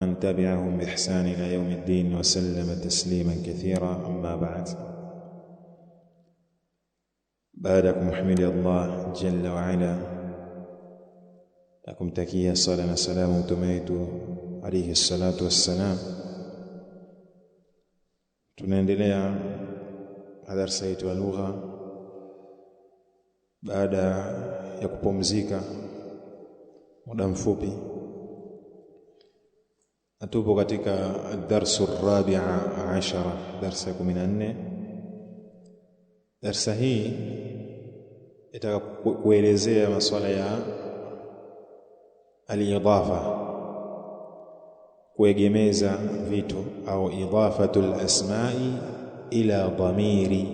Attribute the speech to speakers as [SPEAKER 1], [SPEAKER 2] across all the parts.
[SPEAKER 1] من تبعهم بإحسان إلى يوم الدين وسلم تسليما كثيرا. أما بعد، بعدكم حمد الله جل وعلا لكم تكيه صلاة والسلام وتميت عليه الصلاة والسلام. tunaendelea darasa yetu ya lugha baada ya kupumzika muda mfupi. Atupo katika darsu الرابع عشر, darsa 14. Darsa hii itakuelezea masuala ya al-idafa, kuegemeza vitu, au idafatul asma'i ila dhamiri,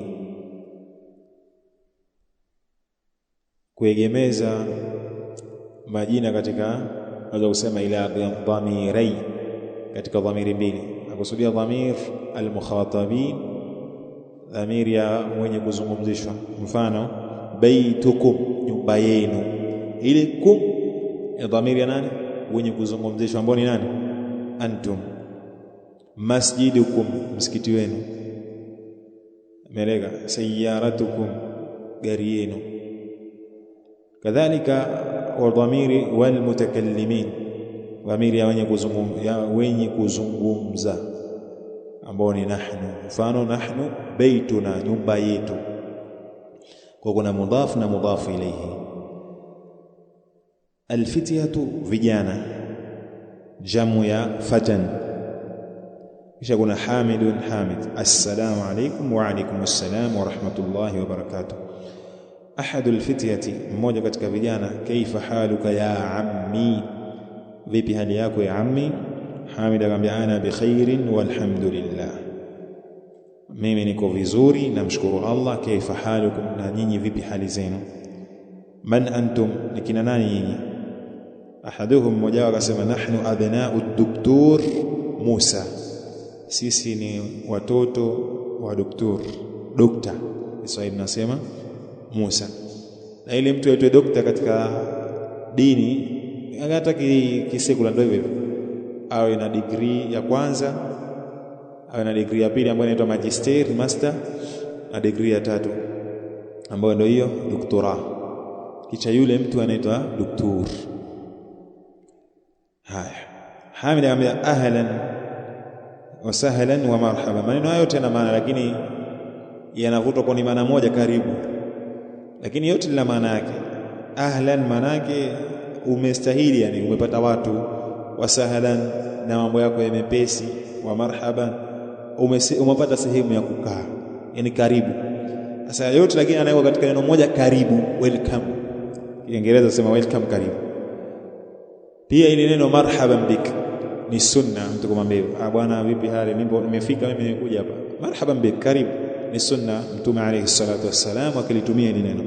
[SPEAKER 1] kuegemeza majina katika, naweza kusema ila dhamirai, katika dhamiri mbili. Akusudia dhamir al-mukhatabin, dhamiri ya mwenye kuzungumzishwa. Mfano baitukum, nyumba yenu. Ile kum ya dhamiri ya nani? Mwenye kuzungumzishwa, ambao ni nani? Antum. Masjidukum, msikiti wenu. Meleka sayyaratukum, gari yenu. Kadhalika wa dhamiri wal mutakallimin, dhamiri ya wenye kuzungumza, ambao ni nahnu. Mfano nahnu baituna, nyumba yetu. Kwa kuna mudhaf na mudhafu ilayhi. Alfityatu, vijana, jamu ya fatan. Kisha kuna hamidun, hamid. Assalamu alaykum wa alaykum assalam wa rahmatullahi wa barakatuh. Ahadul fityati, mmoja katika vijana. Kaifa haluka ya ammi, vipi hali yako ya ammi? Hamid akamwambia ana bi khairin walhamdulillah, mimi niko vizuri namshukuru Allah. Kaifa halukum, na nyinyi vipi hali zenu? Man antum, nikina nani nyinyi? Ahaduhum, mmoja wao akasema nahnu abna'u ad-doktor Musa, sisi ni watoto wa dokta. Kiswahili nasema Musa. Na ile mtu aitwe dokta katika dini, hata kisekula ndio hivyo, awe na degree ya kwanza, awe na degree ya pili ambayo inaitwa magister, master, na degree ya tatu ambayo ndio hiyo doktora. Kisha yule mtu anaitwa doktor. Haya, Hamid akamwambia ahlan wa sahlan wa marhaba. Maneno hayo tena maana, lakini yanavutwa kwa maana moja karibu, lakini yote ina maana yake. Ahlan maana yake umestahili, yani umepata watu. Wa sahlan, na mambo yako yamepesi. Wa marhaban, umepata sehemu ya kukaa, yani karibu. Sasa yote lakini anaweka katika neno moja, karibu, welcome. Kiingereza sema welcome, karibu. Pia ile neno marhaban bik ni sunna, mtu kumwambia bwana vipi hali, nimefika mimi nimekuja hapa, marhaban bik, karibu, ni sunna. Mtume alayhi salatu wassalam akilitumia ile neno.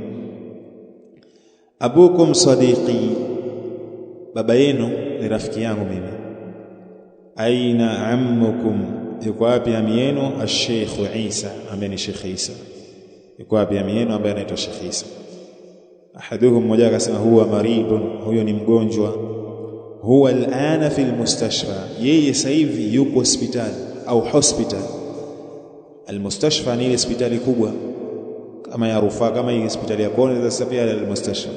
[SPEAKER 1] Abukum sadiqi, baba yenu ni rafiki yangu mimi. Aina ammukum, yuko wapi ami yenu? Ash-Sheikh Isa, ambaye ni Sheikh Isa. Yuko wapi ami yenu ambaye anaitwa Sheikh Isa? Ahaduhum, mmoja akasema huwa maridun, huyo ni mgonjwa. Huwa alana fi almustashfa, yeye sasa hivi yuko hospitali au hospital. Almustashfa ni ile hospitali kubwa kama ya rufaa, kama hii hospitali ya Kone, sasa pia almustashfa.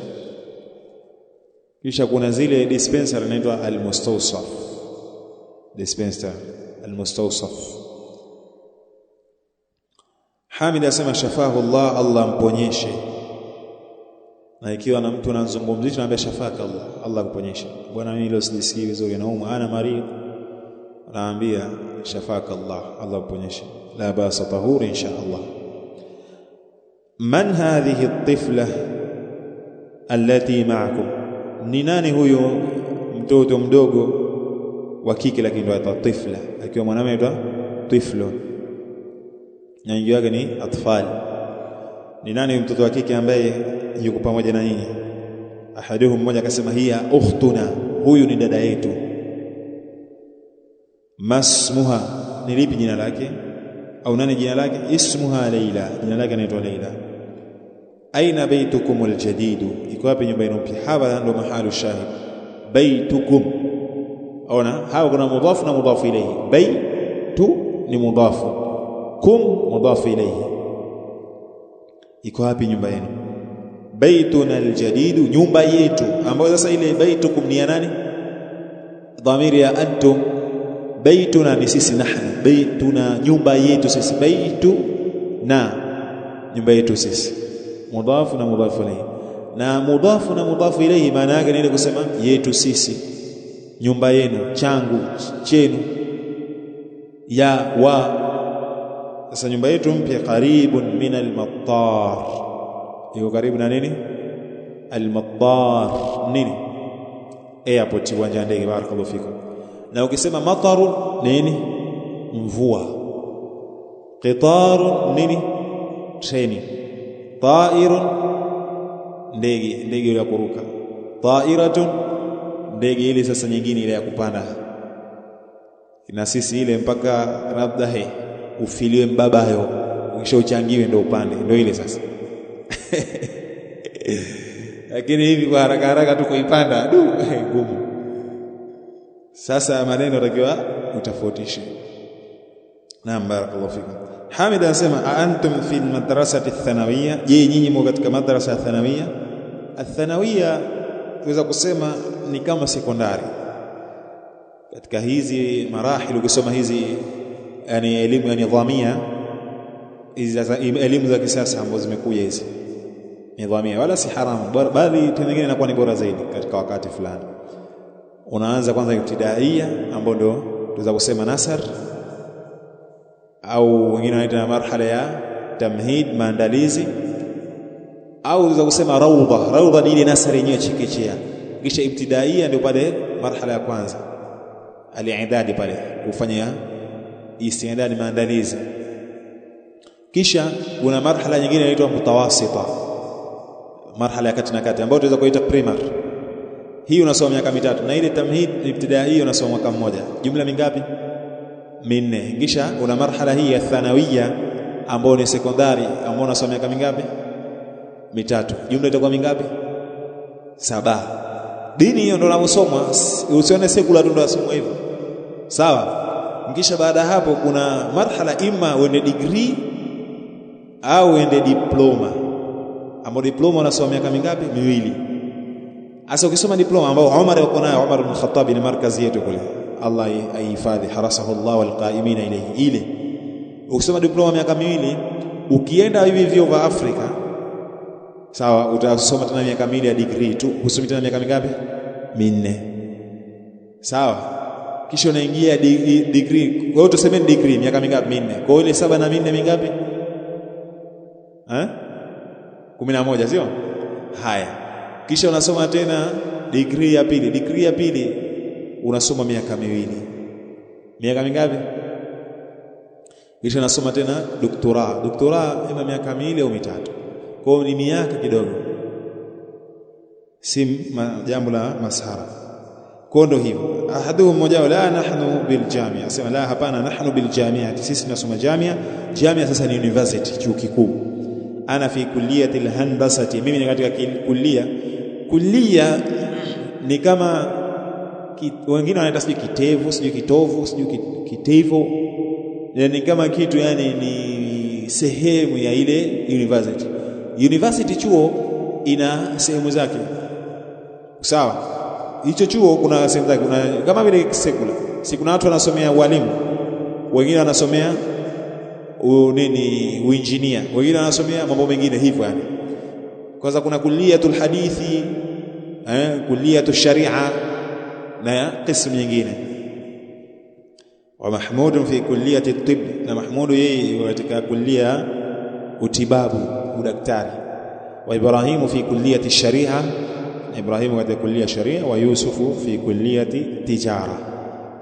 [SPEAKER 1] Kisha kuna zile dispensary inaitwa almustawsaf, dispensary almustawsaf. Hamid asema shafahu Allah, Allah mponyeshe. Na ikiwa na mtu anazungumzisha, anambia shafaka Allah, Allah kuponyesha. Bwana mimi leo sijisikii vizuri, naumwa, ana marid, anaambia shafaka Allah, Allah kuponyesha. La basa tahur insha Allah. Man hadhihi at-tifla allati ma'akum, ni nani huyo mtoto mdogo wa kike, lakini ndo aitwa tifla. Akiwa mwanamume aitwa tiflo, na wengi wake ni atfal. Ni nani mtoto wa kike ambaye yuko pamoja na nyinyi? Ahaduhum, mmoja akasema hiya ukhtuna, huyu ni dada yetu. Masmuha, ni lipi jina lake au nani jina lake? Ismuha Laila, jina lake anaitwa Laila. Aina baitukum aljadidu, iko wapi nyumba yenu mpya? Hapa ndo mahalu shahid, baitukum Ona hapo kuna mudhafu na mudhafu ilayhi. Baitu ni mudhafu, kum mudhafu ilayhi. Iko wapi nyumba yenu? Baituna aljadidu, nyumba yetu, ambayo sasa ile baitukum ni ya nani? Dhamiri ya antum. Baituna ni sisi, nahnu. Baituna nyumba yetu sisi, baitu na nyumba yetu sisi, mudhafu na mudhafu ilayhi. Na mudhafu na mudhafu ilayhi maana yake ni ile kusema yetu sisi, nyumba yenu, changu, chenu, ya wa. Sasa nyumba yetu mpya, qaribun min al-mattar, iko karibu na nini? Al-mattar nini? Airport, uwanja ndege. Barakallahu fikum. Na ukisema mataru nini? Mvua. Qitaru nini? Treni. Ta'irun ndege ya kuruka. Ta'iratun ndege ile sasa nyingine ile ya kupanda. Na sisi ile mpaka labda ufiliwe mbabayo, kisha uchangiwe ndio upande, ndio ile sasa. Lakini hivi kwa haraka haraka tu kuipanda ngumu. Sasa maneno yatakiwa utafautishe. Naam, barakallahu fikum. Hamid anasema antum fi madrasati thanawiyya, je nyinyi mko katika madrasa ya thanawiyya? Athanawiyya tuweza kusema ni kama sekondari. Katika hizi marahili ukisoma hizi yani elimu ya nidhamia, hizi elimu za kisasa ambazo zimekuja hizi nidhamia, wala si haramu, bali tengine inakuwa ni bora zaidi katika wakati fulani. Unaanza kwanza ibtidaia, ambapo ndio tuweza kusema nasar, au wengine wanaita marhala ya tamhid, maandalizi, au tuweza kusema raudha. Raudha ni ile nasari yenyewe, chekechea. Kisha ibtidaia ndio pale marhala ya kwanza, al-i'dadi, pale kufanya istidadi, maandalizi. Kisha kuna marhala nyingine inaitwa mutawasita, marhala ya kati na kati, ambayo tunaweza kuita primary. Hii unasoma miaka 3, na ile tamhid ibtidaia unasoma mwaka mmoja. Jumla mingapi? 4. Kisha una marhala hii ya thanawiyya ambayo ni sekondari, ambayo unasoma miaka mingapi? 3. Jumla itakuwa mingapi? 7. Dini hiyo ndio unasoma, usione sekula tu ndio unasoma hivyo. Sawa? Kisha baada hapo kuna marhala, ima uende degree au uende diploma, ambapo diploma unasoma miaka mingapi? 2. Asa ukisoma diploma ambao Umar yuko nayo, Umar ibn Khattab ni markazi yetu kule, Allah aihifadhi, harasahu Allah wal qaimina ilayhi. Ile ukisoma diploma miaka 2, ukienda hivi vyo vya Afrika, sawa, utasoma tena miaka 2 ya degree tu, usome tena miaka mingapi? 4. Sawa? Kisha unaingia degree. Kwa hiyo tuseme degree miaka mingapi? 4. Kwa hiyo ile 7 na 4 mingapi? 11, sio? Haya. Kisha unasoma tena degree ya pili. Degree ya pili unasoma miaka 2. Miaka mingapi? Kisha unasoma tena doktora. Doktora ina miaka 2 au 3. Kwa hiyo ni miaka kidogo, si jambo la masahara. Kwa ndo hivyo, ahaduhum mmoja, la nahnu bil jamia, asema la, hapana, nahnu bil jamia, sisi tunasoma jamia. Jamia sasa ni university, chuo kikuu. Ana fi kulliyati al handasati, mimi ni katika kulia. Kulia ni kama wengine wanaita sijui kitevu, sijui kitovu, sijui kitevo, ni kama kitu, yani ni sehemu ya ile university. University, chuo ina sehemu zake, sawa. Hicho chuo kuna sehemu zake, kuna kama vile sekula. Si kuna watu wanasomea walimu, wengine wanasomea uinjinia, wengine wanasomea mambo mengine hivyo yani. Kwanza kuna kuliyatul hadithi, kuliyatul sharia na qismu nyingine. Wa Mahmud fi kulliyati at-tibb, na Mahmud yeye katika kulia utibabu, udaktari. Wa Ibrahimu fi kulliyati ash-sharia, Ibrahimu katika kulia sharia. Wa Yusufu fi kulliyati tijara,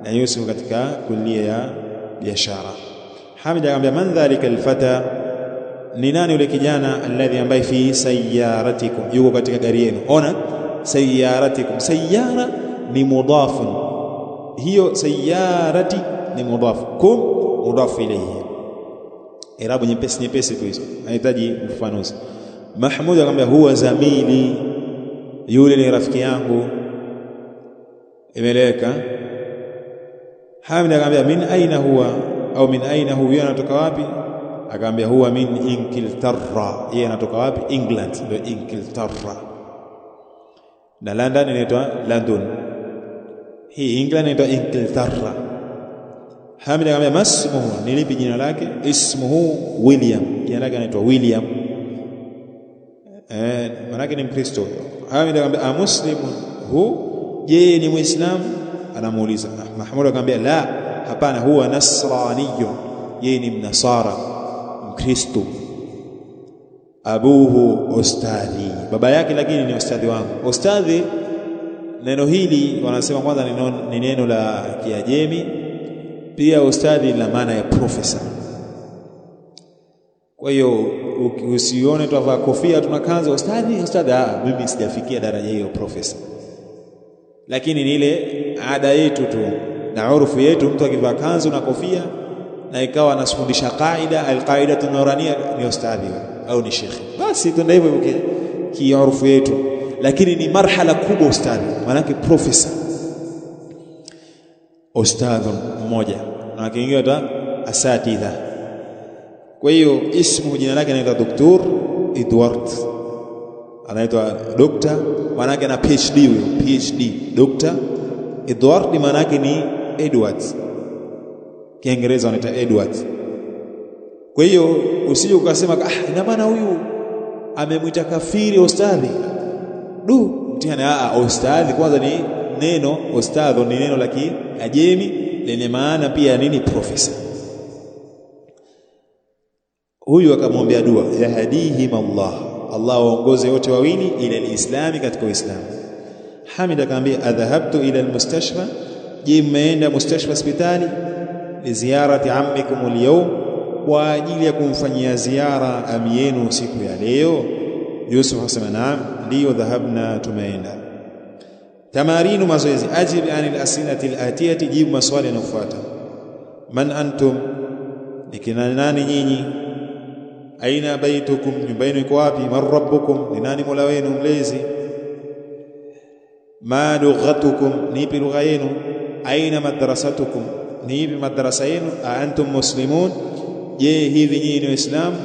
[SPEAKER 1] na Yusuf katika kulia ya biashara. Hamid akamwambia man dhalika alfata, ni nani yule kijana? Alladhi ambaye fi sayyaratikum, yuko katika gari yenu. Ona sayyaratikum, sayyara ni mudafun, hiyo sayyarati ni mudaf, kum mudaf ilayhi. Irabu nyepesi tu hizo, hahitaji ufafanuzi. Mahmud akamwambia huwa zamili, yule ni rafiki yangu. Imeleka Hamid akamwambia min aina huwa au min aina huwa, anatoka wapi? Akamwambia huwa min Ingilterra. Yeye anatoka wapi? England, ndio Ingilterra. Na London inaitwa London. Hii England inaitwa Ingilterra. Hamid akamwambia masmuhu, nilipi jina lake? Ismuhu William, jina lake anaitwa William. Manake ni Mkristo. Hamid akamwambia amuslimun hu, je ni Muislamu? Anamuuliza. Mahmud akamwambia la, hapana, huwa nasraniyun, yeye ni mnasara, Mkristo. Abuhu ustadhi, baba yake lakini ni ustadhi wangu. Ustadhi, neno hili wanasema kwanza ni neno la Kiajemi, pia ustadhi la maana ya professor. Kwa hiyo usione tunavaa kofia tunakanza ustadhi, mimi sijafikia daraja hiyo professor. Lakini ni ile ada yetu tu na urufu yetu, mtu akivaa kanzu na kofia na ikawa anafundisha qaida, alqaida nurania, ni ustadhi au ni shekhi. Basi tuna hivyo kiurufu yetu, lakini ni marhala kubwa ustadhi, maana yake professor. Ustadhi mmoja na kingine ta asatidha. Kwa hiyo ismu, jina lake anaitwa Dr. Edward, anaitwa dokta, maana yake na PhD huyo, PhD Dr. Edward maana yake ni Edward, Kiingereza wanaita Edward. Kwa hiyo usije ukasema ina maana huyu amemwita kafiri ustadhi. Mtihani. Ustadhi kwanza ni neno, ustadhi ni neno la Kiajemi lenye maana pia nini, professor. Huyu akamwombea dua, yahdihim Allah waongoze wote wawili ila alislami, katika Uislamu. Hamid akamwambia adhahabtu ila almustashfa, je mmeenda mustashfa, hospitali, li ziyarati ammikum alyawm, kwa ajili ya kumfanyia ziara ami yenu siku ya leo? Yusuf akasema naam, ndio, dhahabna, tumeenda. Tamarinu, mazoezi. Ajib anil asilati alatiyati, jibu maswali yanayofuata. Man antum, nikina nani nyinyi? Aina baitukum, nyumba yenu iko wapi? Man rabbukum, ni nani mola wenu mlezi? Ma lughatukum, ni ipi lugha yenu? Aina madrasatukum, ni ipi madrasa yenu? Antum muslimun, je hivi nyinyi ni Waislamu?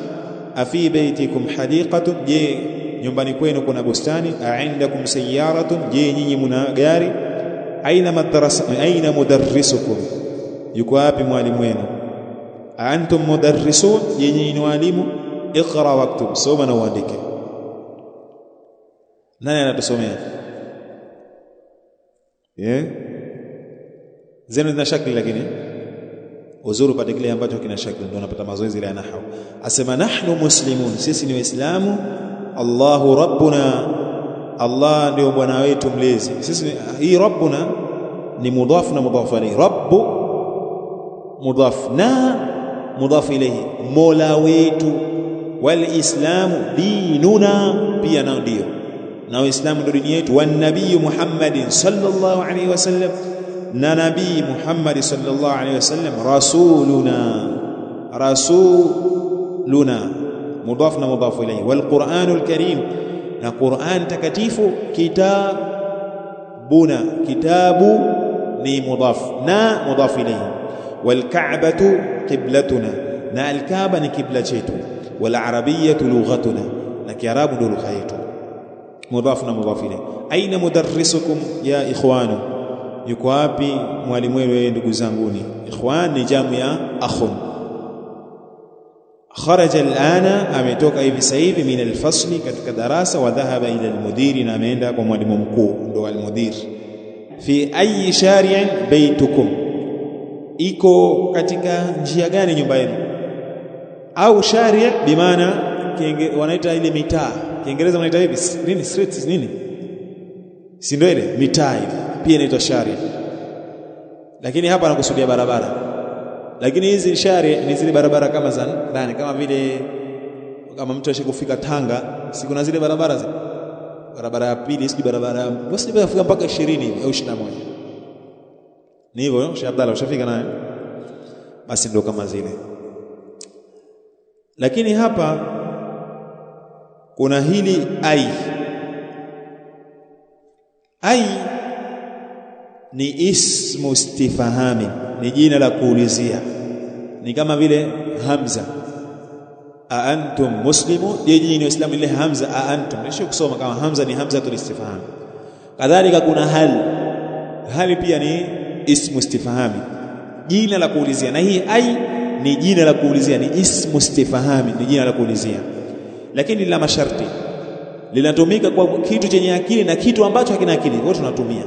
[SPEAKER 1] Afi baitikum hadiqatun, je nyumbani kwenu kuna bustani? Aindakum sayyaratun, je nyinyi mna gari? Aina madrasa, aina mudarrisukum, yuko wapi mwalimu wenu? Antum mudarrisun, je nyinyi ni walimu? Iqra waktub, soma na uandike. Nani anatusomea? Zenu zina shakli, lakini uzuri pate kile ambacho kina shakli, ndio unapata mazoezi ile ya nahwu. Asema nahnu muslimun, sisi ni Waislamu. Allahu rabbuna, Allah ndio bwana wetu mlezi. Sisi hii rabbuna ni mudhaf na mudhaf alayhi. Rabbu mudhaf na mudhaf ilayhi, mola wetu. Wal islamu dinuna, pia nao ndio, na Uislamu ndio dini yetu. Wan nabii Muhammadin sallallahu alayhi wasallam, na nabii Muhammad sallallahu alayhi wasallam. Rasuluna mudhaf na mudhaf ilayhi. Wal Qur'anul Karim, na Qur'an takatifu. Kitabuna, kitabu ni mudhaf na mudhaf ilayhi. Wal Ka'batu qiblatuna, na al-Kaaba ni kibla chetu. Wal Arabiyyatu lughatuna, na Kiarabu ndio lugha yetu. Mudhaf na mudhaf ilayhi. Aina mudarrisukum ya ikhwanu, yuko wapi mwalimu wenu ndugu zanguni? Ikhwan ni jamu ya akhun. Kharaja alana, ametoka hivi sasa hivi, min alfasli, katika darasa. Wa dhahaba ila almudiri, na ameenda kwa mwalimu mkuu, ndo almudir. Fi ayi shari'in baitukum, iko katika njia gani nyumba yenu? Au shari' bimaana wanaita ile mitaa, Kiingereza wanaita hivi nini, streets nini, si ndio ile mitaa ile pia inaitwa shari', lakini hapa anakusudia barabara. Lakini hizi shari ni zile barabara kama za ndani, kama vile kama mtu ashikufika Tanga, si kuna zile barabara zile, barabara ya pili, siji barabara basi kufika mpaka 20 hivi au 21, ni hivyo. Sheikh Abdalla ushafika naye, basi ndio kama zile. Lakini hapa kuna hili ai ni ismu istifhami, ni jina la kuulizia, ni kama vile hamza a antum muslimun, jina ni Uislamu. Ile hamza a antum nisho kusoma kama hamza ni hamzatul istifham. Kadhalika kuna hal pia ni ismu istifhami, jina la kuulizia, na hii ai ni jina la kuulizia, ni ismu istifhami, ni jina la kuulizia, lakini la masharti, linatumika kwa kitu chenye akili na kitu ambacho hakina akili, wote tunatumia.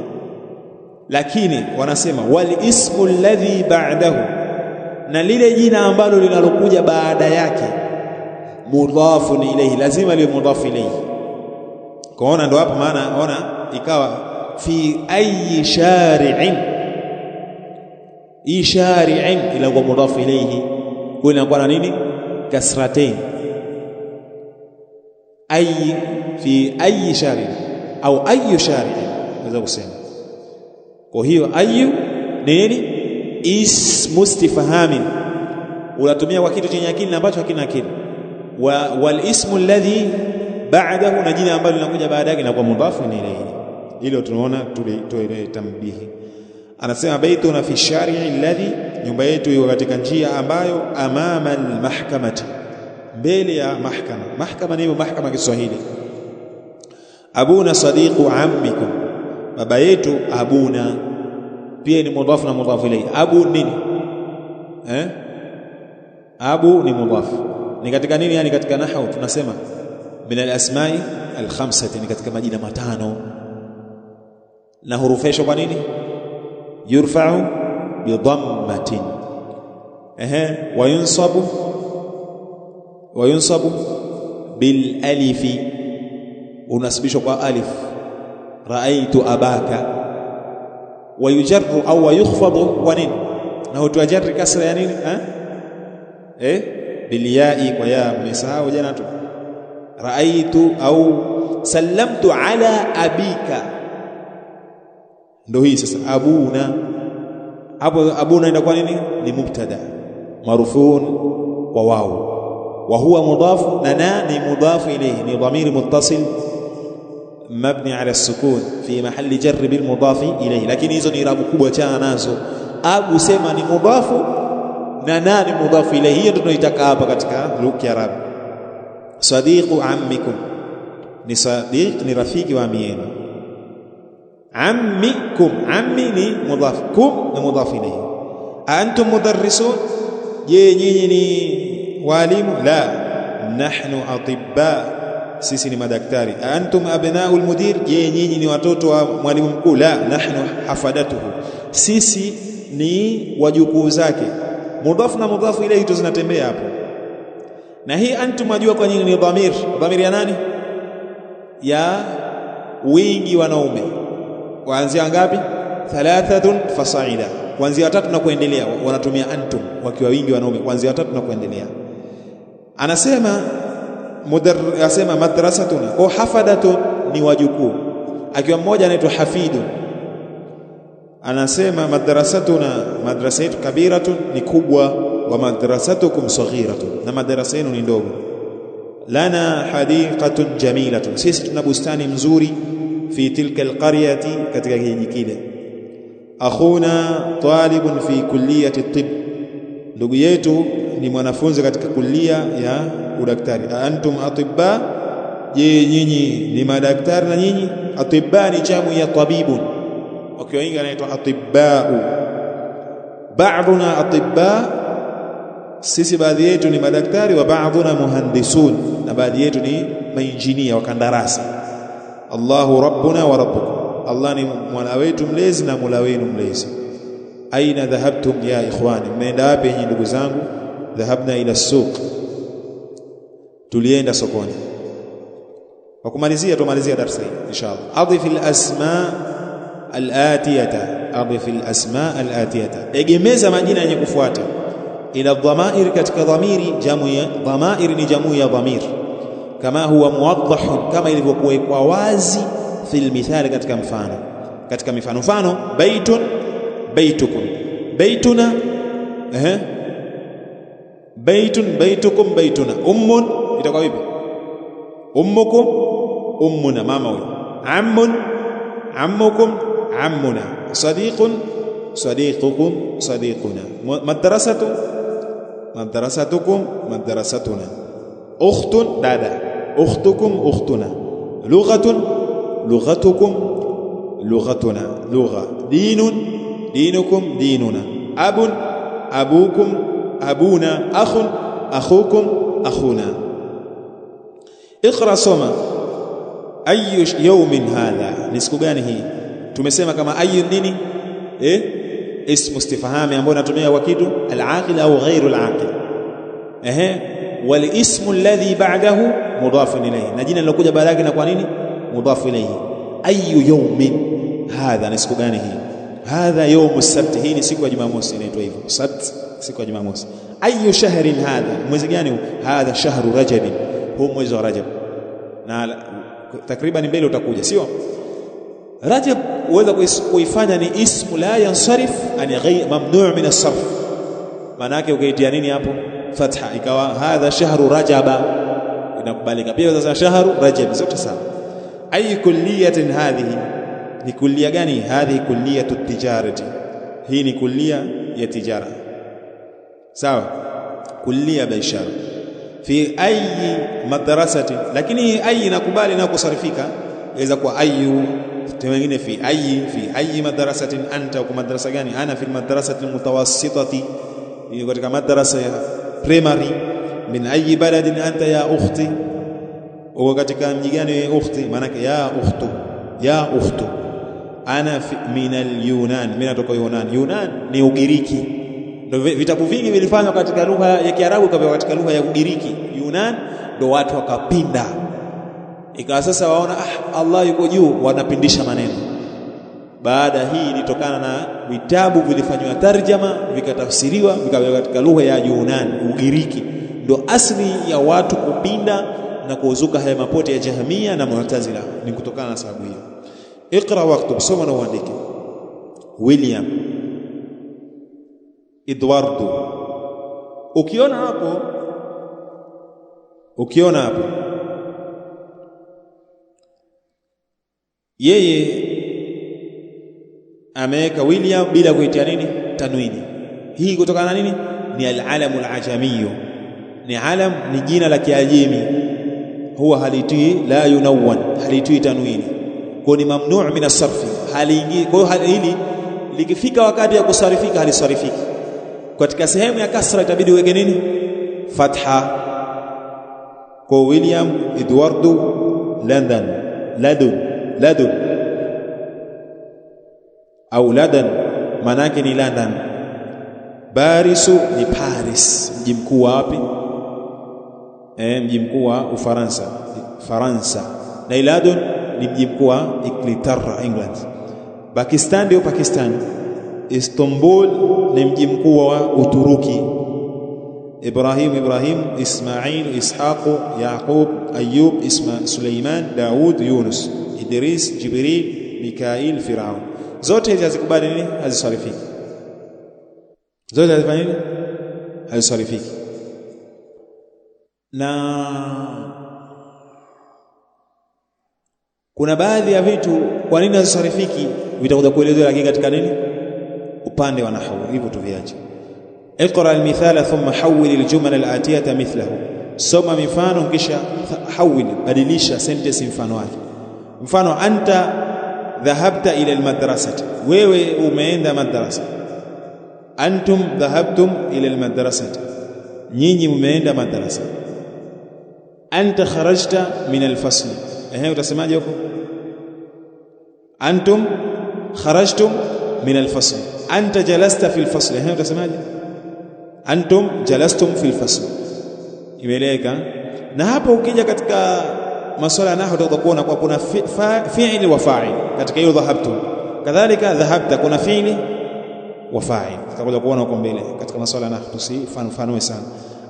[SPEAKER 1] Lakini wanasema wal ismu alladhi ba'dahu, na lile jina ambalo linalokuja baada yake, mudhafun ilayhi, lazima liwe mudhafu ilayhi. Kwaona ndo hapo maana ona ikawa fi ayi shari'in, shari'in ila kwa mudhafu ilayhi, kwa inakuwa na nini, kasratain, fi ayi shari'in au ayu shari'in naweza kusema. Kwa hiyo ayu ni nini, ismu istifhamin, unatumia kwa kitu chenye akili na ambacho hakina akili. Wal ismu alladhi ba'dahu, na jina ambalo linakuja baada yake na kwa mudhafu ilayhi. Hilo tunaona tuile tambihi. Anasema baituna fi shari'i alladhi, nyumba yetu iko katika njia ambayo amama almahkamati, mbele ya mahkama. Mahkama ni mahkama Kiswahili. Abuna sadiqu ammikum, baba yetu. Abuna pia ni mudhafu na mudhafu ilayhi. Abu nini abu ni mudhafu, ni katika nini? Yani katika nahwu tunasema min al-asma'i al-khamsati, ni katika majina matano, na hurufisho kwa nini? Yurfa'u bi dhammatin, wa yunsabu bil alifi, unasibishwa kwa alif. Raaitu abaka. Wa yujarru au yukhfadu kwa nini? Na hutuajarri kasra ya nini? Bil ya'i, kwa ya mmesahau jana tu. Raaitu au sallamtu ala abika, ndio hii sasa. Abuna, hapo abuna inakuwa nini? Ni mubtada marfuun wa waw, wa huwa mudhafu, na ni mudhafu ilayhi, ni dhamiri muttasil mabni ala sukun fi mahalli jarr bil mudafi ilayhi. Lakini hizo ni irabu kubwa chana nazo. Abu sema ni mudhafu na ni mudhafu ilayhi, hiyo tunaitaka hapa katika lugha ya Arabu. Sadiqu ammikum, ni sadiq, ni rafiki wa ammi yenu. Ammikum, ammi ni mudhaf, kum ni mudhaf ilayhi. Antum mudarrisun, je nyinyi ni walimu? La, nahnu atibba, sisi ni madaktari. Antum abnaul mudir, je nyinyi ni watoto wa mwalimu mkuu? La, nahnu hafadatuhu, sisi ni wajukuu zake. Mudhaf na mudhaf ilayhi tu zinatembea hapo. Na hii antum ajua kwa nini ni dhamir? Dhamir ya nani? Ya wingi wanaume. Kuanzia ngapi? Thalathatun fasaida, kuanzia watatu na kuendelea wanatumia antum, wakiwa wingi wanaume kuanzia watatu na kuendelea. Anasema asema madrasatuna, kwa hafadatu ni wajukuu, akiwa mmoja anaitwa hafidu. Anasema madrasatuna, madrasa yetu, kabiratun ni kubwa, wa madrasatukum saghiratun, na madrasa yenu ni ndogo. Lana hadiqatun jamilatun, sisi tuna bustani mzuri. Fi tilka alqaryati, katika kijiji kile. Akhuna talibun fi kulliyati at-tibb, ndugu yetu ni mwanafunzi katika kulia ya udaktari. Antum atibba, je nyinyi ni madaktari? Na nyinyi atibba ni jamu ya tabibun, wakiwa wengi anaitwa atibbau. Ba'duna atibba, sisi baadhi yetu ni madaktari. Wa ba'duna muhandisun, na baadhi yetu ni mainjinia wa kandarasi. Allahu rabbuna wa rabbukum, Allah ni mola wetu mlezi na mola wenu mlezi. Aina dhahabtum ya ikhwani, mmeenda wapi nyinyi ndugu zangu? Dhahabna ila suq, tulienda sokoni. Kwa kumalizia tumalizia darasa hili inshallah. Adhifil asma al-atiyata, adhifil asma al-atiyata, egemeza majina yenye kufuata. Ila dhamair, katika dhamiri, jamu ya dhamair ni jamu ya dhamir. Kama huwa muwaddah, kama ilivyokuwa wazi. Fil mithali, katika mfano, katika mifano. Mfano baitun, baitukum, baituna, baitun, baitukum, baituna. Ummun itakuwa vipi? Ummukum, ummuna, mama huyo. Ammun, ammukum, ammuna. Sadiqun, صديقكم صديقنا. مدرسة مدرستكم مدرستنا. أخت دادا أختكم أختنا. لغة لغتكم لغتنا لغة. دين دينكم ديننا. أب أبوكم أبونا. أخ أخوكم أخونا. اقرأ صوما. أي يوم هذا نسكو gani hii tumesema kama ayu nini اسم استفهام ambao natumia kwa kitu al-aqil au ghairu al-aqil wal ismu alladhi ba'dahu mudaf ilayhi na jina lilokuja baada yake na kwa nini mudaf ilayhi. Ayu yawmin hadha ni siku gani hii hadha yawm as-sabt hii ni siku ya Jumamosi inaitwa hivyo sabt siku ya Jumamosi. Ayu shahrin hadha mwezi gani huu hadha shahru rajab huu mwezi wa Rajab na takriban mbele utakuja sio Rajab uweza kuifanya ni ismu la yansarif ani ghayr mamnu' min as-sarf maana yake ukaitia nini hapo fatha ikawa hadha shahru rajaba inakubalika pia sasa shahru rajab zote sawa. Ay kulliyatin hadhihi ni kulliya gani hadhihi kulliyatu tijarati hii ni kulliya ya tijara sawa kulliya biashara fi ayi madrasati lakini ayi inakubali na kusarifika inaweza kuwa ayu tengine fi ayi madrasatin anta kwa madrasa gani ana fi madrasati mutawassitati ni katika madrasa ya primary. Min ayi baladin anta ya ukhti au katika mji gani ukhti maana ya ukhtu ana min al-Yunan mimi natoka Yunan ni Ugiriki. Ndio vitabu vingi vilifanywa katika lugha ya Kiarabu kabla katika lugha ya Ugiriki. Yunan ndio watu wakapinda ikawa sasa waona Allah yuko juu wanapindisha maneno. Baada hii ilitokana na vitabu vilifanywa tarjama vikatafsiriwa vikawekwa katika lugha ya Yunan Ugiriki. Ndio asili ya watu kupinda na kuzuka haya mapote ya Jahmiya na Mu'tazila ni kutokana na sababu hiyo. Iqra waktub soma na uandike. William Eduardo ukiona hapo yeye ameweka William bila kuitia nini tanwini. Hii kutokana na nini ni al-alamul ajamiyyu ni alam ni jina la Kiajemi huwa halitii la yunawwan halitii tanwini kwa ni mamnu' min as-sarf haliingii. Kwa hiyo hili likifika wakati ya kusarifika halisarifiki katika sehemu ya kasra itabidi uweke nini fatha. Kwa William Eduardo London ladun au ladan manake ni London. Barisu ni Paris mji mkuu wapi mji mkuu wa Ufaransa na Ladun ni mji mkuu wa Inglaterra England. Pakistan ndio Pakistan. Istanbul ni mji mkuu wa Uturuki. Ibrahim Ismail Ishaq Yaqub Ayub Suleiman Daud Yunus Idris Jibril Mikail Firaun zote hizi hazikubali nini hazisarifiki zote hazifanya nini hazisarifiki. Na kuna baadhi ya vitu kwa nini hazisarifiki vitakuja kuelezwa lakini katika nini upande wa nahwu hivyo tuviache. اقرأ المثال ثم حول الجمل الآتية مثله soma mifano kisha hawil badilisha sentence mfano wake. Mfano anta dhahabta ila almadrasati wewe umeenda madrasa. Antum dhahabtum ila almadrasati nyinyi mmeenda madrasa. Anta kharajta min alfasl utasemaje huko antum kharajtum min alfasl. Anta jalasta fi alfasl utasemaje antum jalastum fi alfasl. Imeleka. Na hapo ukija katika masuala ya nahwu utakuona kwa kuna fi'li wa fa'il katika hiyo dhahabtu. Kadhalika dhahabta kuna fi'li wa fa'il. Tutakuja kuona huko mbele katika masuala ya nahwu tusifanue sana.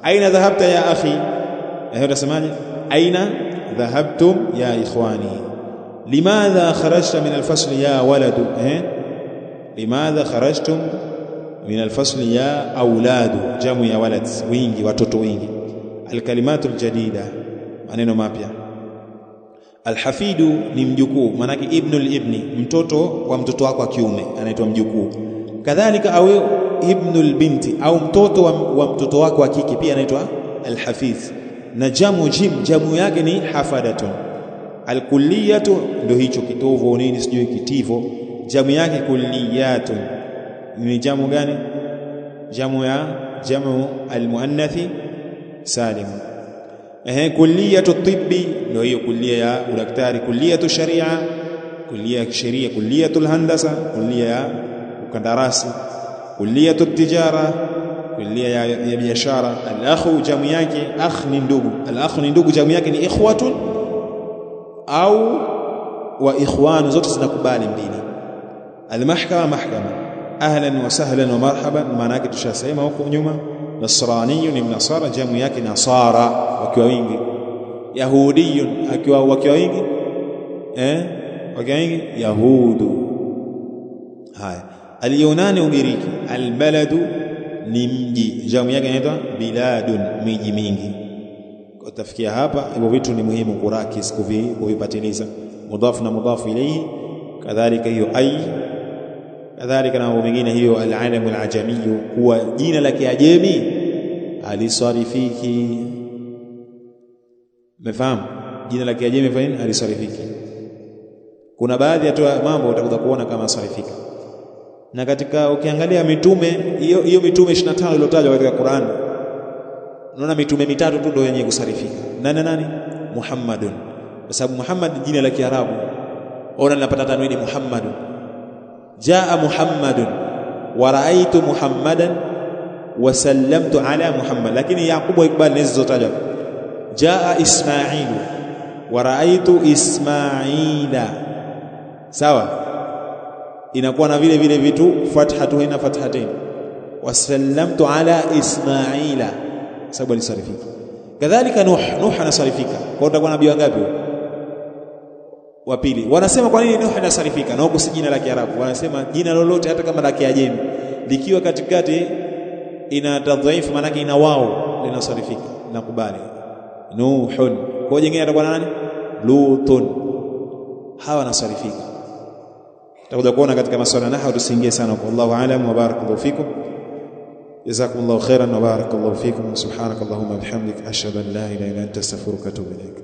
[SPEAKER 1] Aina dhahabta ya akhi utasemaje aina dhahabtum ya ikhwani. Limadha kharajta min alfasl ya waladu limadha kharajtum min alfasl ya auladu jamu ya walad wingi watoto wingi. Alkalimatu aljadida maneno mapya. Alhafidu ni mjukuu maana yake ibnul ibni mtoto wa mtoto wako wa kiume anaitwa mjukuu. kadhalika awe ibnul binti au mtoto wa mtoto wako wa kike pia anaitwa alhafidh. Na jamu yake ni hafadatun. Alkulliyatu ndio hicho kitovu nini sijui kitivo, jamu yake kulliyatun. Ni jamu gani? Jamu almuannathi salim. Kulliyatu tibbi ndio hiyo kulliya ya udaktari, kulliyatu sharia, kulliya ya sheria, kulliyatu alhandasa, kulliya ya ukandarasi, kulliyatu tijara, kulliya ya biashara. Al-akhu jamu yake akh ni ndugu. Al-akhu ni ndugu, jamu yake ni ikhwatun au wa ikhwan, zote zinakubali mbili. Al-mahkama mahkama, ahlan wa sahlan wa marhaban, maana yake tushasema huko nyuma. Nasrani ni mnasara, jamu yake nasara wakiwa wingi. Yahudiyun wakiwa wingi, wakiwa wingi yahudu. Haya, al-Yunani Ugiriki, al-baladu ni mji, jamu yake inaitwa biladun, miji mingi. Utafikia hapa, hivyo vitu ni muhimu kurakis kuvipatiliza. Mudhaf na mudhaf ilayhi, kadhalika hiyo kadhalika na mambo mengine. Hiyo al-alam al-ajami, kuwa jina la Kiajemi alisarifiki. Umefahamu? Jina la Kiajemi faini alisarifiki. Kuna baadhi ya mambo utakuja kuona kama sarifika. Na katika ukiangalia mitume, hiyo mitume 25 iliyotajwa katika Qur'an, unaona mitume 3 tu ndio yenye kusarifika. Nani? Muhammadun, kwa sababu Muhammad jina la Kiarabu. Ona linapata tanwini Muhammadun. Jaa Muhammadun wa raaitu Muhammadan wa sallamtu ala Muhammad. Lakini Yaqubu ikbal hizo zotajwa. Jaa Ismailu wa raaitu Ismaila, sawa, inakuwa na vile vitu fathatu hina fathatain. Wa sallamtu ala Ismaila, sababu alisarifika. Kadhalika Nuh anasarifika. Kwa utakuwa nabii wangapi? Wa pili. Wanasema kwa nini Nuh anasarifika na huko si jina la Kiarabu? Wanasema jina lolote hata kama la Kiajemi likiwa katikati ina tadhaifu, maana yake ina wao, linasarifika, nakubali. Nuhun. Kwa jingine atakuwa nani? Lutun. Hawa nasarifika. Tutakuja kuona katika masuala nahwu, tusiingie sana kwa. Allahu aalam wa barakallahu fikum. Jazakumullahu khairan wa barakallahu fikum. Subhanakallahumma bihamdika ashhadu an la ilaha illa anta astaghfiruka wa atubu ilaik.